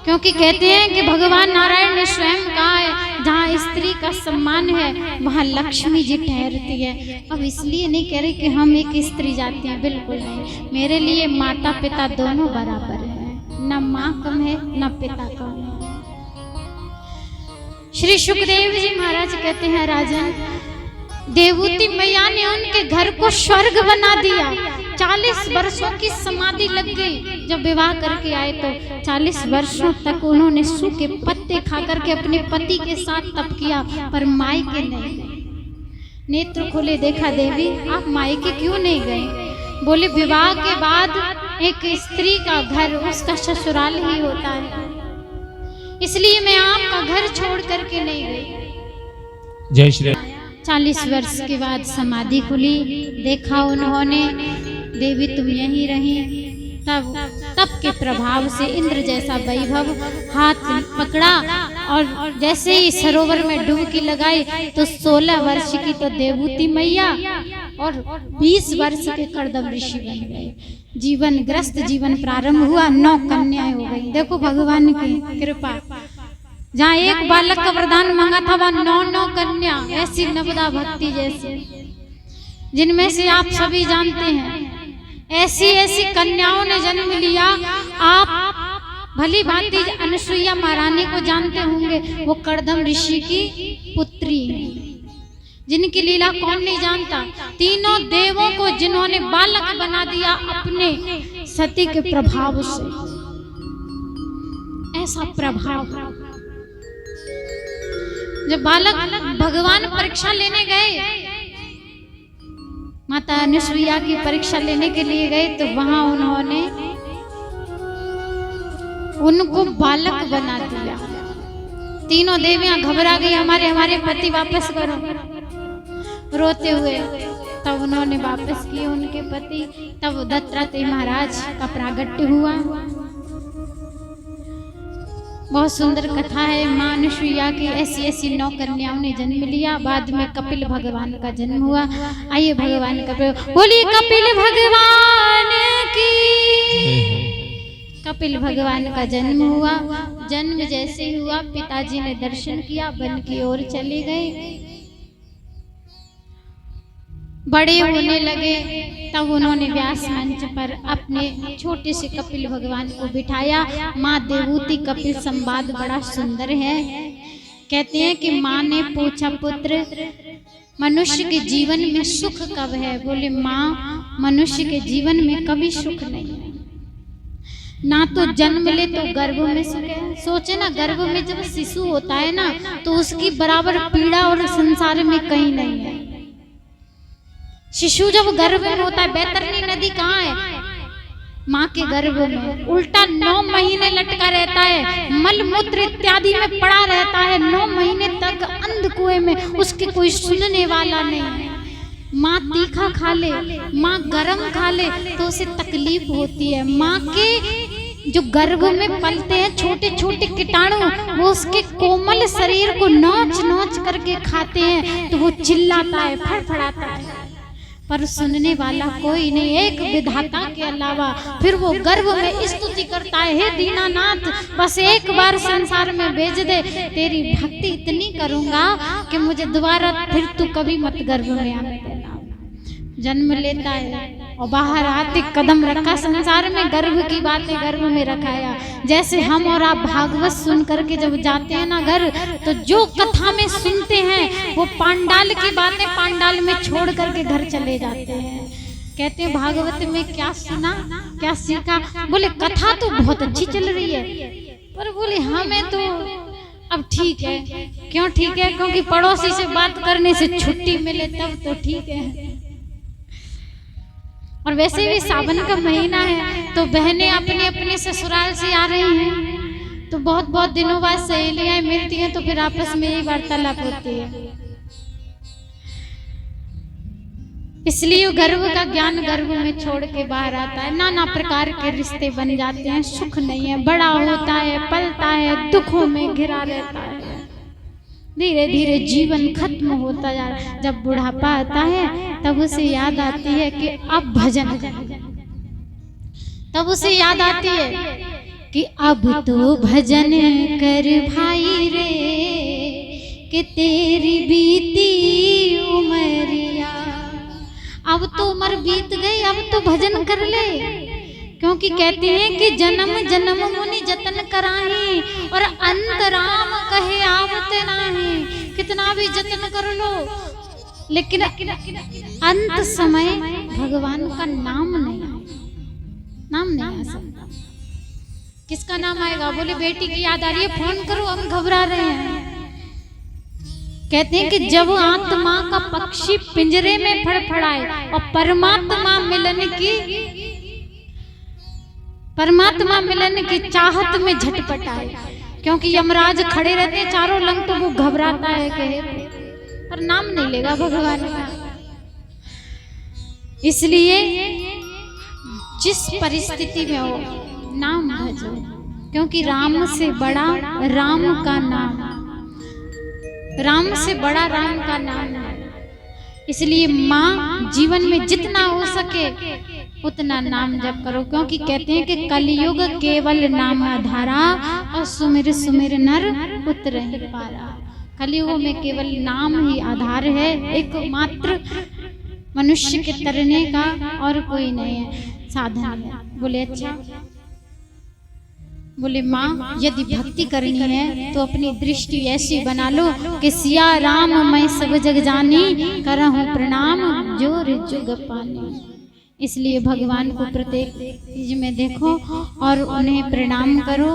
क्योंकि कहते हैं कि भगवान नारायण ने स्वयं कहा है जहाँ स्त्री का सम्मान है वहाँ लक्ष्मी जी ठहरती है। अब इसलिए नहीं कह रहे कि हम एक स्त्री जाति हैं, बिल्कुल नहीं। मेरे लिए माता पिता दोनों बराबर हैं, न माँ कम है न पिता कम है। श्री सुखदेव जी महाराज कहते हैं राजन, देवूती मैया ने उनके घर को स्वर्ग बना दिया। 40 वर्षों की समाधि लग गई। जब विवाह करके आए तो 40 वर्षों तक उन्होंने सूखे पत्ते खा करके अपने पति के साथ तप किया, पर मायके नहीं गए। नेत्र खोले, देखा देवी आप मायके क्यों नहीं गए? बोले विवाह के बाद एक स्त्री का घर उसका ससुराल ही होता है, इसलिए मैं आपका घर छोड़ करके नहीं गई। जय श्री 40 वर्ष के बाद समाधि खुली, देखा उन्होंने देवी तुम यहीं रही। तब के प्रभाव से इंद्र जैसा वैभव, हाथ पकड़ा और जैसे ही सरोवर में डुबकी लगाई तो 16 वर्ष की तो देवूती मैया और 20 वर्ष के कर्दम ऋषि बन गए। जीवन ग्रस्त जीवन प्रारंभ हुआ, 9 कन्याएं हो गई। देखो भगवान की कृपा, जहाँ एक बालक का वरदान मांगा था वहाँ 9 कन्या, ऐसी नवदा भक्ति जैसी, जिनमें से आप सभी जानते हैं ऐसी ऐसी कन्याओं ने जन्म लिया। आप भली भांति अनुसुईया महारानी को जानते होंगे, वो कर्दम ऋषि की पुत्री है, जिनकी लीला कौन नहीं जानता। तीनों देवों को जिन्होंने बालक बना दिया अपने सती के प्रभाव से, ऐसा प्रभाव। जब बालक भगवान परीक्षा लेने गए, माता अनुसुईया की परीक्षा लेने के लिए गए, तो वहां उन्होंने उनको बालक बना दिया। तीनों देवियां घबरा गई, हमारे पति वापस करो, रोते हुए। तब उन्होंने वापस किए उनके पति। तब दत्तात्रेय महाराज का प्रागट्य हुआ। बहुत सुंदर कथा है। मां अनुसुईया की ऐसी ऐसी 9 कन्याओं ने जन्म लिया। बाद में कपिल भगवान का जन्म हुआ। आइए भगवान का बोलिए कपिल भगवान की। कपिल भगवान का जन्म हुआ। जन्म जैसे ही हुआ पिताजी ने दर्शन किया, वन की ओर चले गए। बड़े होने लगे तब उन्होंने व्यास मंच पर अपने छोटे से कपिल भगवान को बिठाया। माँ देवूती कपिल संवाद बड़ा सुंदर है। कहते हैं कि माँ ने पूछा पुत्र मनुष्य के जीवन में सुख कब है? बोले माँ मनुष्य के जीवन में कभी सुख नहीं है, ना तो जन्म ले तो गर्भ में सुख है। सोचे ना, गर्भ में जब शिशु होता है ना तो उसकी बराबर पीड़ा और संसार में कहीं नहीं है। शिशु जब गर्भ में होता है, बैतरणी नदी कहाँ है? माँ के गर्भ में। उल्टा 9 महीने लटका रहता है, मल मूत्र इत्यादि में पड़ा रहता है। 9 महीने तक अंध कुएं में, उसके कोई सुनने वाला नहीं है। माँ तीखा खा ले, माँ गरम खा ले तो उसे तकलीफ होती है। माँ के जो गर्भ में पलते हैं छोटे छोटे कीटाणु, वो उसके कोमल शरीर को नोच नोच करके खाते हैं, तो वो चिल्लाता है, फड़फड़ाता है, पर सुनने वाला कोई नहीं, एक विधाता के अलावा। फिर वो गर्भ में स्तुति करता है, हे दीनानाथ बस एक बार संसार में भेज दे, तेरी भक्ति इतनी करूंगा कि मुझे दोबारा फिर तू कभी मत गर्भ में आने देना। जन्म लेता है और बाहर आते कदम रखा संसार में, गर्भ की बातें गर्भ में रखाया। जैसे हम और आप भागवत सुन करके जब जाते हैं ना घर, तो जो कथा में सुनते हैं वो पांडाल की बातें पांडाल में छोड़ करके घर चले जाते हैं। कहते हैं भागवत में क्या सुना, क्या सीखा? बोले कथा तो बहुत अच्छी चल रही है, पर बोले हमें तो अब ठीक है। क्यों ठीक है? क्योंकि पड़ोसी से बात करने से छुट्टी मिले तब तो ठीक है। और वैसे भी सावन का महीना है तो बहनें अपने अपने ससुराल से आ रही हैं, तो बहुत बहुत दिनों बाद सहेलियां मिलती हैं, तो फिर आपस में ही वार्तालाप होती है। इसलिए गर्भ का ज्ञान गर्भ में छोड़ के बाहर आता है। नाना प्रकार के रिश्ते बन जाते हैं, सुख नहीं है, बड़ा होता है, पलता है, दुखों में घिरा रहता है। धीरे धीरे जीवन खत्म होता जा रहा है। जब बुढ़ापा आता है तब उसे याद आती है कि अब भजन, तब उसे याद आती है कि अब तो भजन कर भाई रे कि तेरी बीती उमरिया। अब तो उम्र बीत गई, अब तो भजन कर ले, क्योंकि कहते हैं कि जन्म जन्म मुनि जतन कराही और अंत राम कहे आवत नाही। कितना भी जतन कर लो लेकिन अंत समय भगवान का नाम नहीं आ सकता। किसका नाम आएगा? बोले बेटी की याद आ रही है, फोन करो, हम घबरा रहे हैं। कहते हैं कि जब आत्मा का पक्षी पिंजरे में फड़फड़ाए और परमात्मा मिलन की चाहत में झटपटाए, क्योंकि यमराज खड़े रहते हैं चारों लंग, तो वो घबराता है कहे पर नाम नहीं लेगा भगवान का। इसलिए जिस परिस्थिति में हो नाम भजो, क्योंकि राम से बड़ा राम का नाम, राम से बड़ा राम का नाम है। इसलिए माँ जीवन में जितना हो सके उतना नाम जप करो, क्योंकि कहते हैं कि कलयुग केवल नाम आधारा और सुमिर सुमिर नर उतरहि पारा। कलयुग में केवल नाम ही आधार है, एकमात्र मनुष्य के तरने का, और कोई नहीं है, साधन है। बोले अच्छा, बोले माँ यदि भक्ति करनी है तो अपनी दृष्टि ऐसी बना लो कि सिया राम मैं सब जग जानी, करहूं प्रणाम जोर जुग पानी। इसलिए भगवान को प्रत्येक चीज में देखो और उन्हें प्रणाम करो।